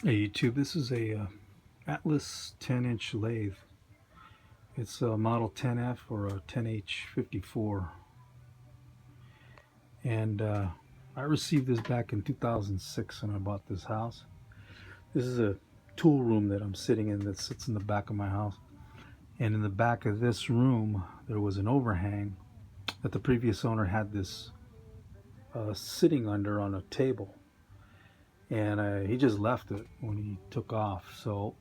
Hey YouTube, this is a Atlas 10-inch lathe. It's a model 10F or a 10H54, and I received this back in 2006 when I bought this house. This is a tool room that I'm sitting in that sits in the back of my house, and in the back of this room there was an overhang that the previous owner had this sitting under on a table, and he just left it when he took off. So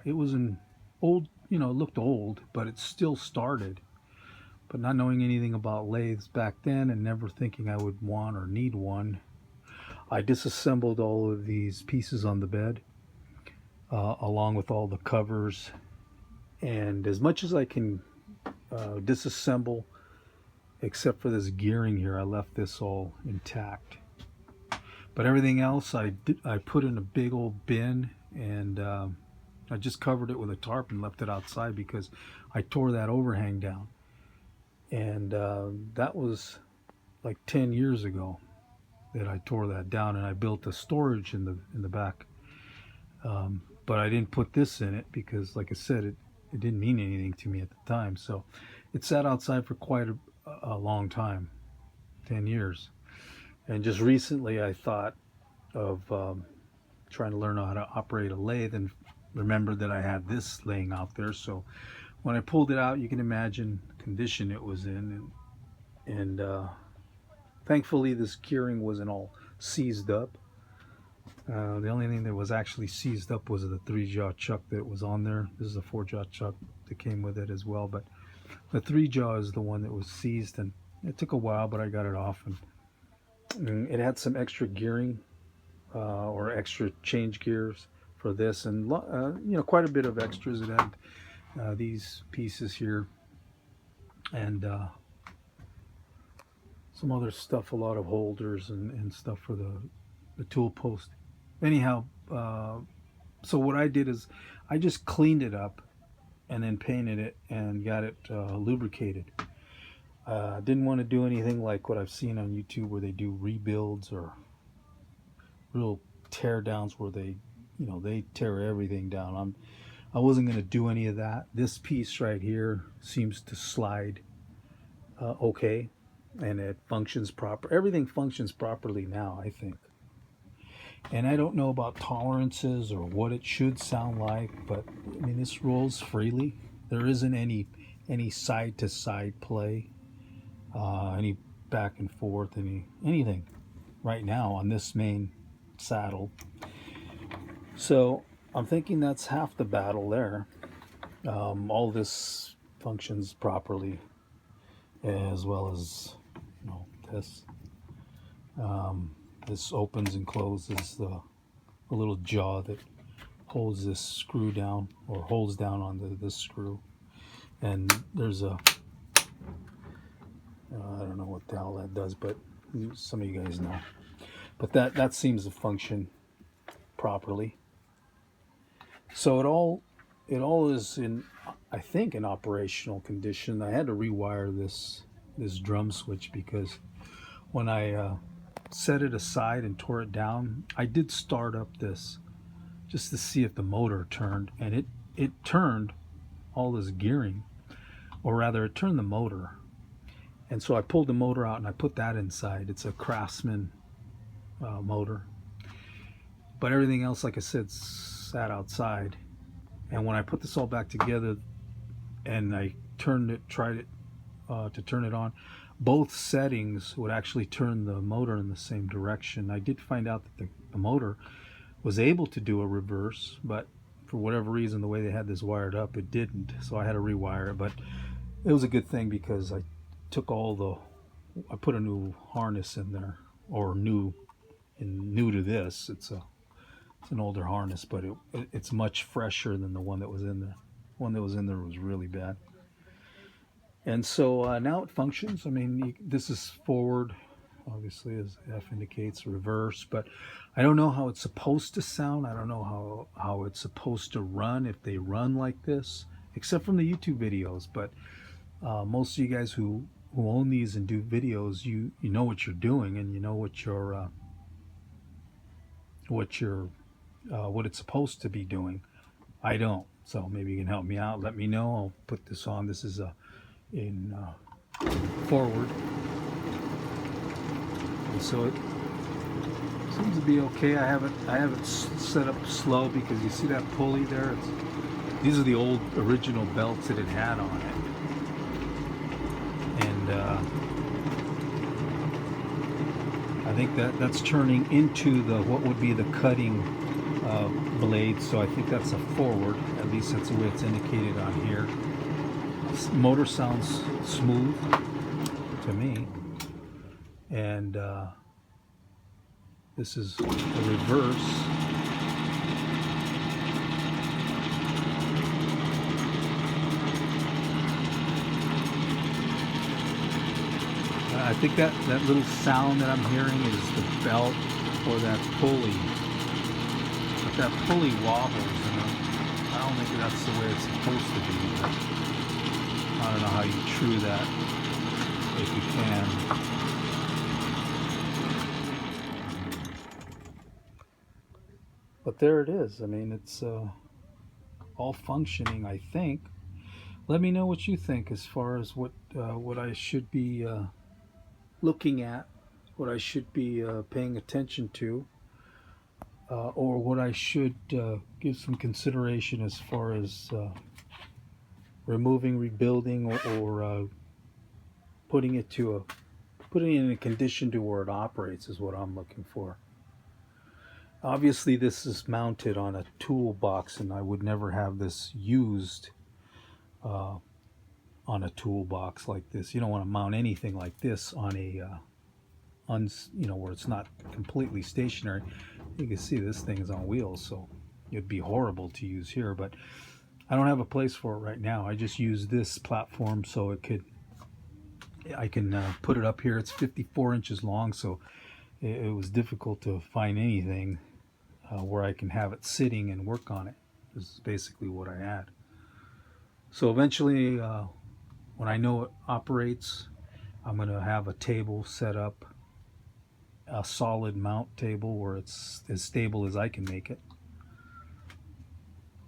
it was an old, it looked old, but it still started. But not knowing anything about lathes back then and never thinking I would want or need one, I disassembled all of these pieces on the bed, along with all the covers. And as much as I can disassemble, except for this gearing here, I left this all intact. But everything else I put in a big old bin, and I just covered it with a tarp and left it outside because I tore that overhang down. And that was like 10 years ago that I tore that down, and I built a storage in the back. But I didn't put this in it because, like I said, it didn't mean anything to me at the time. So it sat outside for quite a long time, 10 years. And just recently I thought of trying to learn how to operate a lathe, and remembered that I had this laying out there. So when I pulled it out, you can imagine the condition it was in. And thankfully this gearing wasn't all seized up. The only thing that was actually seized up was the 3-jaw chuck that was on there. This is a 4-jaw chuck that came with it as well, but the 3-jaw is the one that was seized, and it took a while, but I got it off. And it had some extra gearing, or extra change gears for this, and quite a bit of extras. It had these pieces here, and some other stuff, a lot of holders and stuff for the tool post. Anyhow, so what I did is I just cleaned it up and then painted it and got it lubricated. Didn't want to do anything like what I've seen on YouTube where they do rebuilds or real tear downs where they tear everything down. I wasn't going to do any of that. This piece right here seems to slide okay, and it functions proper. Everything functions properly now, I think. And I don't know about tolerances or what it should sound like, but I mean, this rolls freely. There isn't any side to side play, any back and forth, anything right now on this main saddle. So I'm thinking that's half the battle there. All this functions properly, as well as this. This opens and closes the little jaw that holds this screw down, or holds down onto this screw. And there's a I don't know what the hell that does, but some of you guys know. But that seems to function properly. So it all is in, I think, in operational condition. I had to rewire this drum switch because when I set it aside and tore it down, I did start up this just to see if the motor turned, and it turned all this gearing, or rather it turned the motor. And so I pulled the motor out and I put that inside. It's a Craftsman motor, but everything else, like I said, sat outside. And when I put this all back together and I tried it to turn it on, both settings would actually turn the motor in the same direction. I did find out that the motor was able to do a reverse, but for whatever reason, the way they had this wired up, it didn't. So I had to rewire it, but it was a good thing because I put a new harness in there, or new to this. It's an older harness, but it's much fresher than the one that was in there. The one that was in there was really bad. And so now it functions. I mean, this is forward, obviously, as F indicates, reverse, but I don't know how it's supposed to sound. I don't know how it's supposed to run, if they run like this, except from the YouTube videos. But most of you guys who own these and do videos, you know what you're doing, and you know what your what it's supposed to be doing. I don't. So maybe you can help me out. Let me know. I'll put this on. This is in forward. And so it seems to be okay. I have it set up slow because you see that pulley there. These are the old original belts that it had on it, and I think that's turning into what would be the cutting blade. So I think that's a forward. At least that's the way it's indicated on here. Motor sounds smooth to me, and this is the reverse. I think that little sound that I'm hearing is the belt or that pulley. But that pulley wobbles, and I don't think that's the way it's supposed to be. But I don't know how you true that, if you can. But there it is. I mean, it's all functioning, I think. Let me know what you think as far as what I should be looking at, what I should be paying attention to, or what I should give some consideration as far as removing, rebuilding, or putting it in a condition to where it operates is what I'm looking for. Obviously, this is mounted on a toolbox, and I would never have this used on a toolbox like this. You don't want to mount anything like this on a where it's not completely stationary. You can see this thing is on wheels, so it'd be horrible to use here, but I don't have a place for it right now. I just use this platform so I can put it up here. It's 54 inches long, so it was difficult to find anything where I can have it sitting and work on it. This is basically what I had. So eventually, when I know it operates, I'm going to have a table set up, a solid mount table where it's as stable as I can make it.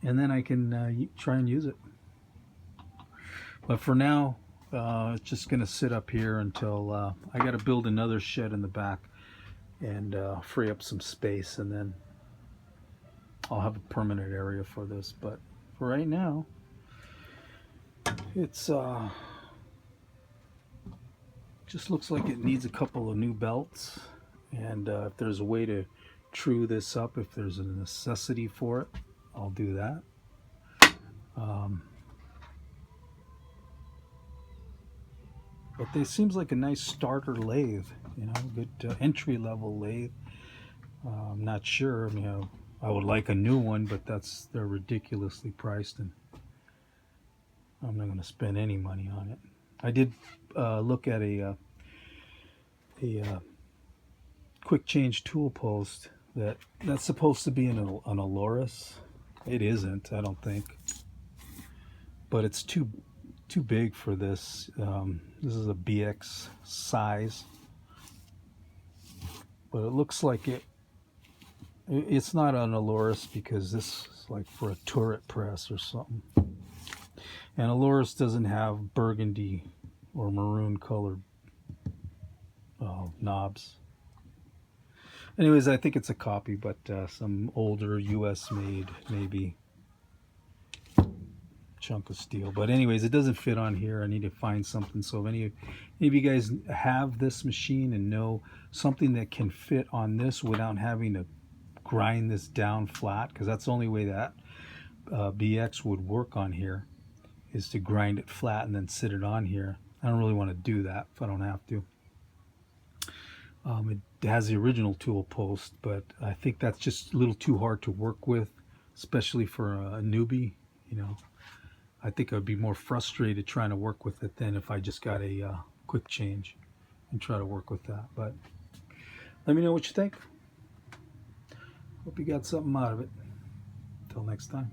And then I can try and use it. But for now, it's just going to sit up here until I got to build another shed in the back and free up some space, and then I'll have a permanent area for this. But for right now, it's just looks like it needs a couple of new belts, and if there's a way to true this up, if there's a necessity for it, I'll do that. But this seems like a nice starter lathe, good entry-level lathe. I'm not sure, I would like a new one, but they're ridiculously priced, and I'm not going to spend any money on it. I did look at a quick change tool post that's supposed to be an Aloris. It isn't, I don't think, but it's too big for this. This is a BX size, but it looks like it's not an Aloris, because this is like for a turret press or something. And Aloris doesn't have burgundy or maroon colored knobs. Anyways, I think it's a copy, but some older US made, maybe, chunk of steel. But anyways, it doesn't fit on here. I need to find something. So if any of you guys have this machine and know something that can fit on this without having to grind this down flat, because that's the only way that BX would work on here, is to grind it flat and then sit it on here. I don't really want to do that if I don't have to. It has the original tool post, but I think that's just a little too hard to work with, especially for a newbie. I think I'd be more frustrated trying to work with it than if I just got a quick change and try to work with that. But let me know what you think. Hope you got something out of it. Until next time.